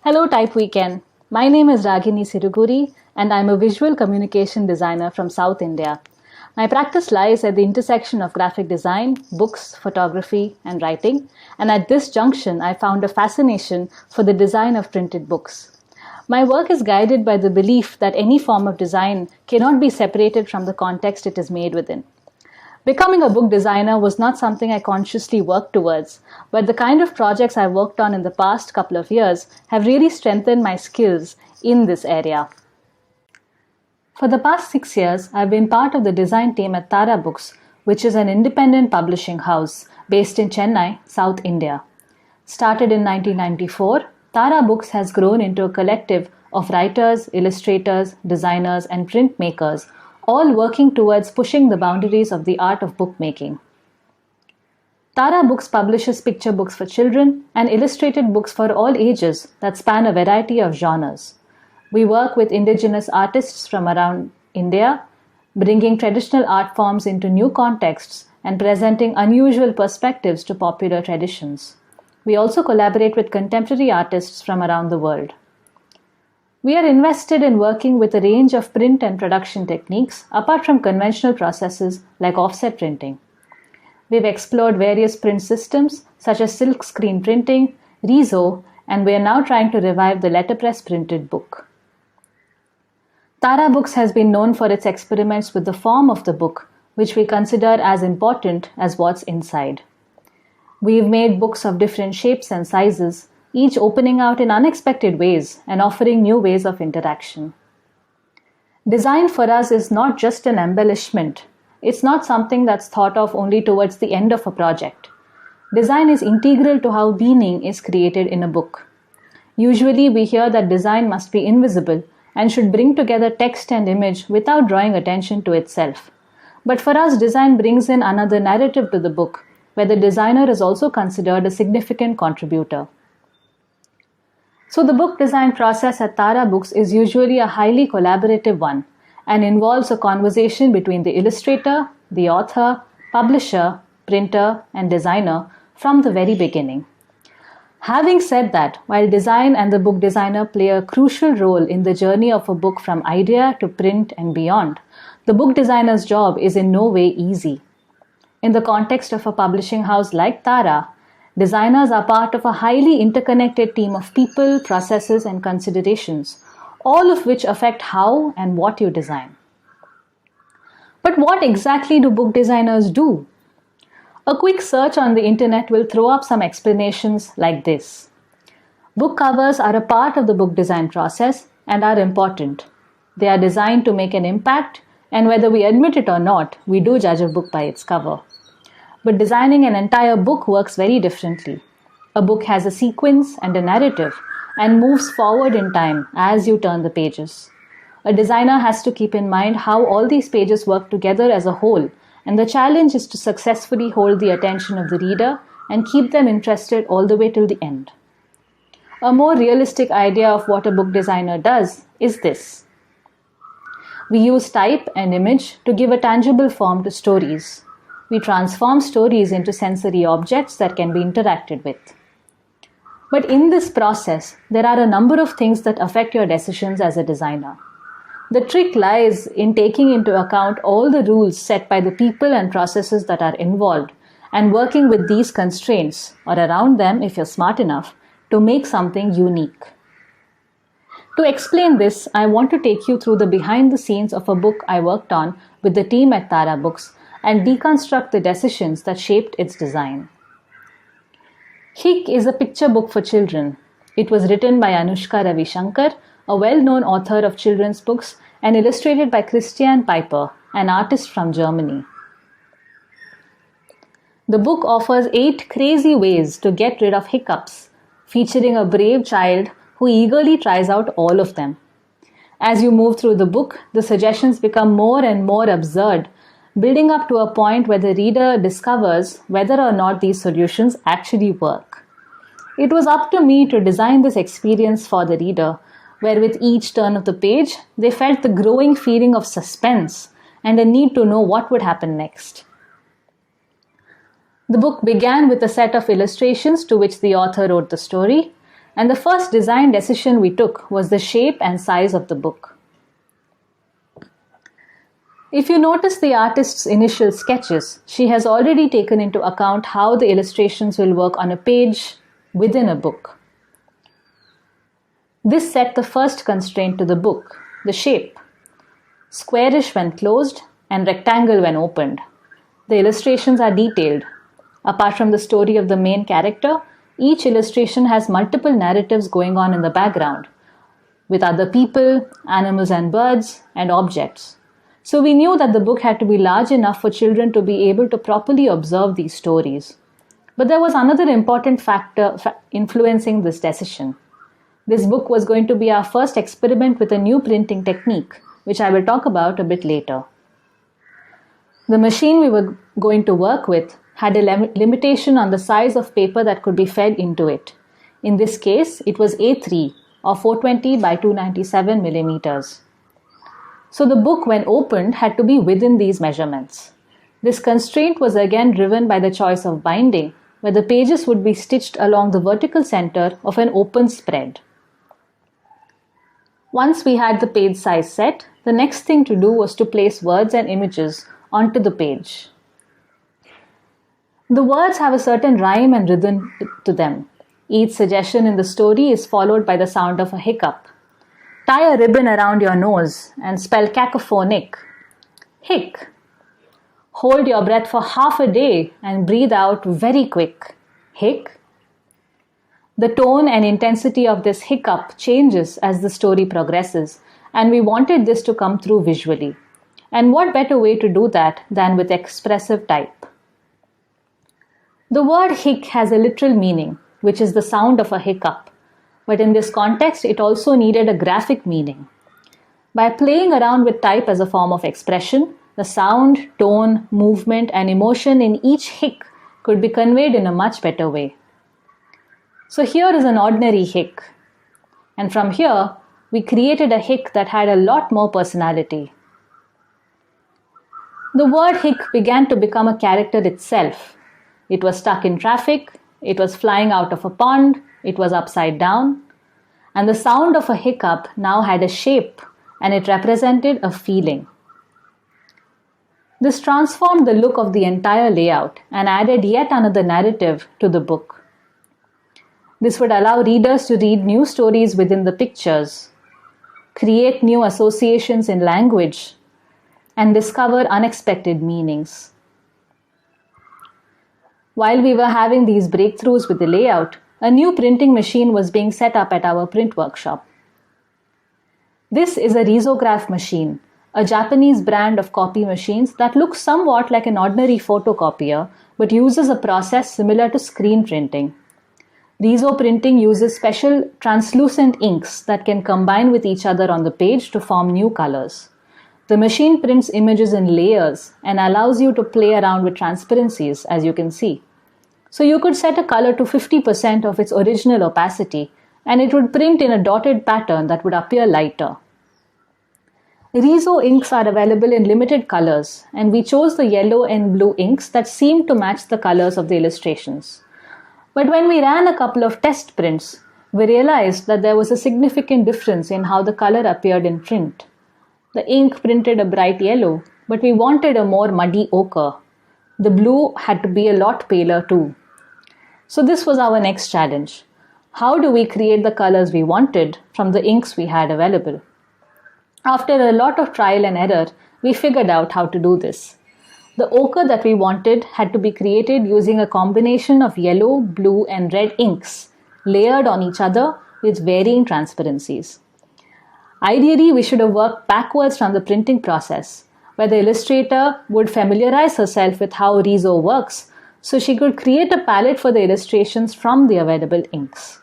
Hello, Type Weekend. My name is Ragini Siruguri, and I'm a visual communication designer from South India. My practice lies at the intersection of graphic design, books, photography, and writing, and at this junction, I found a fascination for the design of printed books. My work is guided by the belief that any form of design cannot be separated from the context it is made within. Becoming a book designer was not something I consciously worked towards, but the kind of projects I worked on in the past couple of years have really strengthened my skills in this area. For the past 6 years, I've been part of the design team at Tara Books, which is an independent publishing house based in Chennai, South India. Started in 1994, Tara Books has grown into a collective of writers, illustrators, designers, and printmakers, all working towards pushing the boundaries of the art of bookmaking. Tara Books publishes picture books for children and illustrated books for all ages that span a variety of genres. We work with indigenous artists from around India, bringing traditional art forms into new contexts and presenting unusual perspectives to popular traditions. We also collaborate with contemporary artists from around the world. We are invested in working with a range of print and production techniques apart from conventional processes like offset printing. We've explored various print systems such as silk screen printing, Riso, and we are now trying to revive the letterpress printed book. Tara Books has been known for its experiments with the form of the book, which we consider as important as what's inside. We've made books of different shapes and sizes, each opening out in unexpected ways and offering new ways of interaction. Design for us is not just an embellishment. It's not something that's thought of only towards the end of a project. Design is integral to how meaning is created in a book. Usually we hear that design must be invisible and should bring together text and image without drawing attention to itself. But for us, design brings in another narrative to the book, where the designer is also considered a significant contributor. So the book design process at Tara Books is usually a highly collaborative one and involves a conversation between the illustrator, the author, publisher, printer, and designer from the very beginning. Having said that, while design and the book designer play a crucial role in the journey of a book from idea to print and beyond, the book designer's job is in no way easy. In the context of a publishing house like Tara, designers are part of a highly interconnected team of people, processes, and considerations, all of which affect how and what you design. But what exactly do book designers do? A quick search on the internet will throw up some explanations like this. Book covers are a part of the book design process and are important. They are designed to make an impact, and whether we admit it or not, we do judge a book by its cover. But designing an entire book works very differently. A book has a sequence and a narrative and moves forward in time as you turn the pages. A designer has to keep in mind how all these pages work together as a whole, and the challenge is to successfully hold the attention of the reader and keep them interested all the way till the end. A more realistic idea of what a book designer does is this. We use type and image to give a tangible form to stories. We transform stories into sensory objects that can be interacted with. But in this process, there are a number of things that affect your decisions as a designer. The trick lies in taking into account all the rules set by the people and processes that are involved and working with these constraints, or around them if you're smart enough, to make something unique. To explain this, I want to take you through the behind the scenes of a book I worked on with the team at Tara Books and deconstruct the decisions that shaped its design. Hik is a picture book for children. It was written by Anushka Ravi Shankar, a well-known author of children's books, and illustrated by Christian Piper, an artist from Germany. The book offers 8 crazy ways to get rid of hiccups, featuring a brave child who eagerly tries out all of them. As you move through the book, the suggestions become more and more absurd, building up to a point where the reader discovers whether or not these solutions actually work. It was up to me to design this experience for the reader, where with each turn of the page, they felt the growing feeling of suspense and a need to know what would happen next. The book began with a set of illustrations to which the author wrote the story. and the first design decision we took was the shape and size of the book. If you notice the artist's initial sketches, she has already taken into account how the illustrations will work on a page within a book. This set the first constraint to the book, the shape. Squarish when closed and rectangle when opened. The illustrations are detailed. Apart from the story of the main character, each illustration has multiple narratives going on in the background, with other people, animals and birds, and objects. So we knew that the book had to be large enough for children to be able to properly observe these stories. But there was another important factor influencing this decision. This book was going to be our first experiment with a new printing technique, which I will talk about a bit later. The machine we were going to work with had a limitation on the size of paper that could be fed into it. In this case, it was A3 or 420 by 297 millimeters. So the book, when opened, had to be within these measurements. This constraint was again driven by the choice of binding, where the pages would be stitched along the vertical center of an open spread. Once we had the page size set, the next thing to do was to place words and images onto the page. The words have a certain rhyme and rhythm to them. Each suggestion in the story is followed by the sound of a hiccup. Tie a ribbon around your nose and spell cacophonic. Hic. Hold your breath for half a day and breathe out very quick. Hic. The tone and intensity of this hiccup changes as the story progresses, and we wanted this to come through visually. And what better way to do that than with expressive type? The word hic has a literal meaning, which is the sound of a hiccup. But in this context, it also needed a graphic meaning. By playing around with type as a form of expression, the sound, tone, movement, and emotion in each hic could be conveyed in a much better way. So here is an ordinary hic. And from here, we created a hic that had a lot more personality. The word hic began to become a character itself. It was stuck in traffic, it was flying out of a pond, it was upside down, and the sound of a hiccup now had a shape, and it represented a feeling. This transformed the look of the entire layout and added yet another narrative to the book. This would allow readers to read new stories within the pictures, create new associations in language, and discover unexpected meanings. While we were having these breakthroughs with the layout, a new printing machine was being set up at our print workshop. This is a risograph machine, a Japanese brand of copy machines that looks somewhat like an ordinary photocopier but uses a process similar to screen printing. Riso printing uses special translucent inks that can combine with each other on the page to form new colors. The machine prints images in layers and allows you to play around with transparencies, as you can see. So you could set a color to 50% of its original opacity, and it would print in a dotted pattern that would appear lighter. Riso inks are available in limited colors, and we chose the yellow and blue inks that seemed to match the colors of the illustrations. But when we ran a couple of test prints, we realized that there was a significant difference in how the color appeared in print. The ink printed a bright yellow, but we wanted a more muddy ochre. The blue had to be a lot paler too. So this was our next challenge. How do we create the colors we wanted from the inks we had available? After a lot of trial and error, we figured out how to do this. The ochre that we wanted had to be created using a combination of yellow, blue, and red inks, layered on each other with varying transparencies. Ideally, we should have worked backwards from the printing process, where the illustrator would familiarize herself with how Riso works so she could create a palette for the illustrations from the available inks.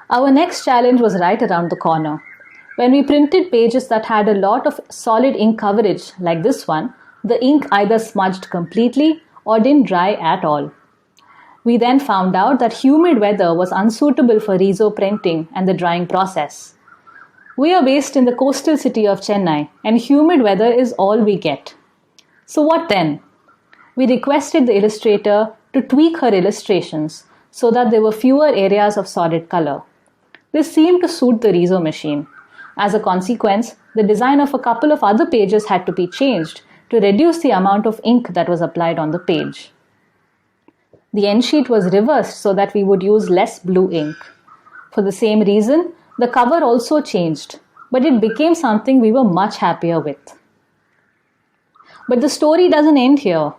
Our next challenge was right around the corner. When we printed pages that had a lot of solid ink coverage, like this one, the ink either smudged completely or didn't dry at all. We then found out that humid weather was unsuitable for Riso printing and the drying process. We are based in the coastal city of Chennai, and humid weather is all we get. So what then? We requested the illustrator to tweak her illustrations so that there were fewer areas of solid color. This seemed to suit the Riso machine. As a consequence, the design of a couple of other pages had to be changed to reduce the amount of ink that was applied on the page. The end sheet was reversed so that we would use less blue ink. For the same reason, the cover also changed, but it became something we were much happier with. But the story doesn't end here.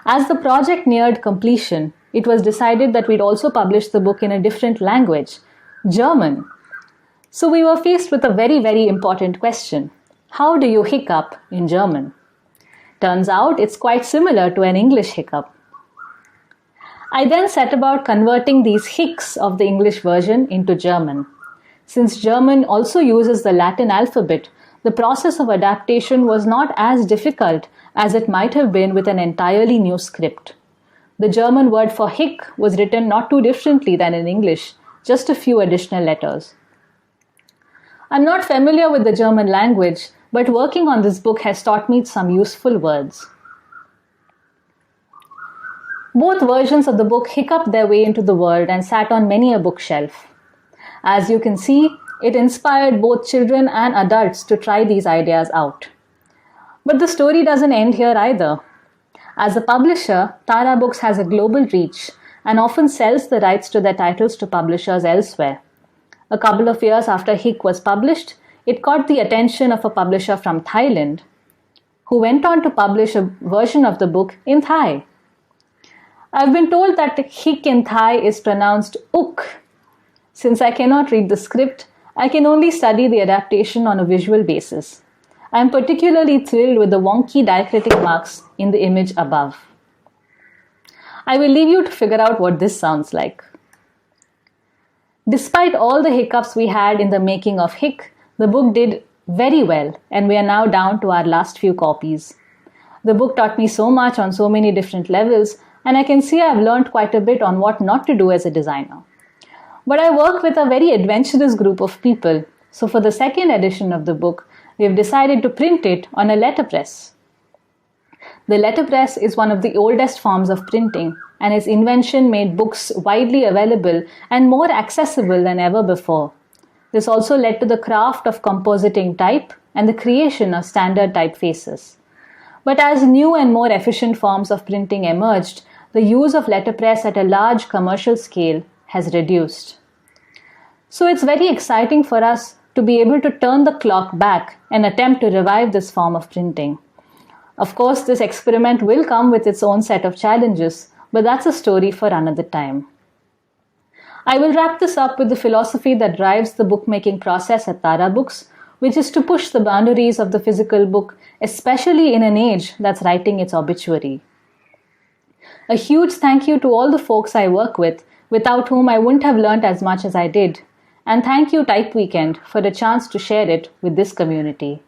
As the project neared completion, it was decided that we'd also publish the book in a different language, German. So we were faced with a very, very important question. How do you hiccup in German? Turns out it's quite similar to an English hiccup. I then set about converting these hicks of the English version into German. Since German also uses the Latin alphabet, the process of adaptation was not as difficult as it might have been with an entirely new script. The German word for hic was written not too differently than in English, just a few additional letters. I'm not familiar with the German language, but working on this book has taught me some useful words. Both versions of the book hiccuped their way into the world and sat on many a bookshelf. As you can see, it inspired both children and adults to try these ideas out. But the story doesn't end here either. As a publisher, Tara Books has a global reach and often sells the rights to their titles to publishers elsewhere. A couple of years after Hick was published, it caught the attention of a publisher from Thailand, who went on to publish a version of the book in Thai. I've been told that hic in Thai is pronounced uk. Since I cannot read the script, I can only study the adaptation on a visual basis. I am particularly thrilled with the wonky diacritic marks in the image above. I will leave you to figure out what this sounds like. Despite all the hiccups we had in the making of Hick, the book did very well, and we are now down to our last few copies. The book taught me so much on so many different levels, and I can see I've learned quite a bit on what not to do as a designer. But I work with a very adventurous group of people, so for the second edition of the book, we have decided to print it on a letterpress. The letterpress is one of the oldest forms of printing, and its invention made books widely available and more accessible than ever before. This also led to the craft of compositing type and the creation of standard typefaces. But as new and more efficient forms of printing emerged, the use of letterpress at a large commercial scale has reduced. So it's very exciting for us to be able to turn the clock back and attempt to revive this form of printing. Of course, this experiment will come with its own set of challenges, but that's a story for another time. I will wrap this up with the philosophy that drives the bookmaking process at Tara Books, which is to push the boundaries of the physical book, especially in an age that's writing its obituary. A huge thank you to all the folks I work with, without whom I wouldn't have learned as much as I did. And thank you Type Weekend for the chance to share it with this community.